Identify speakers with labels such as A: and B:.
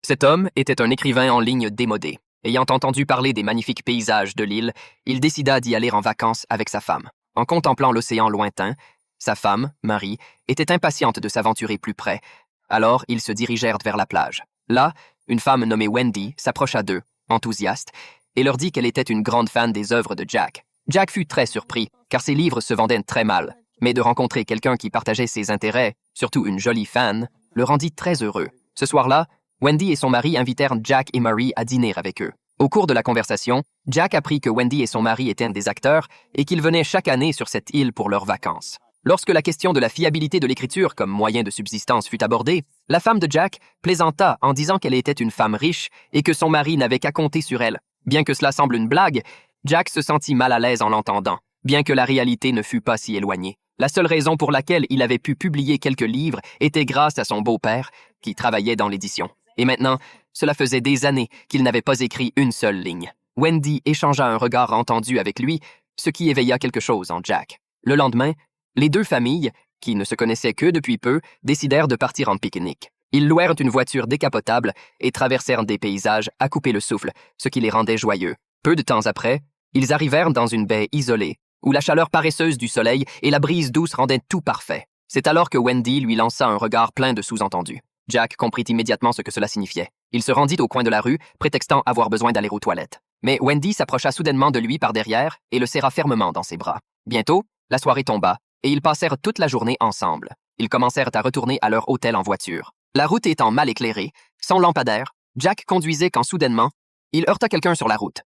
A: Cet homme était un écrivain en ligne démodé. Ayant entendu parler des magnifiques paysages de l'île, il décida d'y aller en vacances avec sa femme. En contemplant l'océan lointain, sa femme, Marie, était impatiente de s'aventurer plus près. Alors, ils se dirigèrent vers la plage. Là, une femme nommée Wendy s'approcha d'eux, enthousiaste, et leur dit qu'elle était une grande fan des œuvres de Jack. Jack fut très surpris, car ses livres se vendaient très mal. Mais de rencontrer quelqu'un qui partageait ses intérêts, surtout une jolie fan, le rendit très heureux. Ce soir-là, Wendy et son mari invitèrent Jack et Marie à dîner avec eux. Au cours de la conversation, Jack apprit que Wendy et son mari étaient des acteurs et qu'ils venaient chaque année sur cette île pour leurs vacances. Lorsque la question de la fiabilité de l'écriture comme moyen de subsistance fut abordée, la femme de Jack plaisanta en disant qu'elle était une femme riche et que son mari n'avait qu'à compter sur elle. Bien que cela semble une blague, Jack se sentit mal à l'aise en l'entendant, bien que la réalité ne fût pas si éloignée. La seule raison pour laquelle il avait pu publier quelques livres était grâce à son beau-père, qui travaillait dans l'édition. Et maintenant, cela faisait des années qu'il n'avait pas écrit une seule ligne. Wendy échangea un regard entendu avec lui, ce qui éveilla quelque chose en Jack. Le lendemain, les deux familles, qui ne se connaissaient que depuis peu, décidèrent de partir en pique-nique. Ils louèrent une voiture décapotable et traversèrent des paysages à couper le souffle, ce qui les rendait joyeux. Peu de temps après, ils arrivèrent dans une baie isolée, où la chaleur paresseuse du soleil et la brise douce rendaient tout parfait. C'est alors que Wendy lui lança un regard plein de sous-entendus. Jack comprit immédiatement ce que cela signifiait. Il se rendit au coin de la rue, prétextant avoir besoin d'aller aux toilettes. Mais Wendy s'approcha soudainement de lui par derrière et le serra fermement dans ses bras. Bientôt, la soirée tomba, et ils passèrent toute la journée ensemble. Ils commencèrent à retourner à leur hôtel en voiture. La route étant mal éclairée, sans lampadaire, Jack conduisait quand soudainement, il heurta quelqu'un sur la route.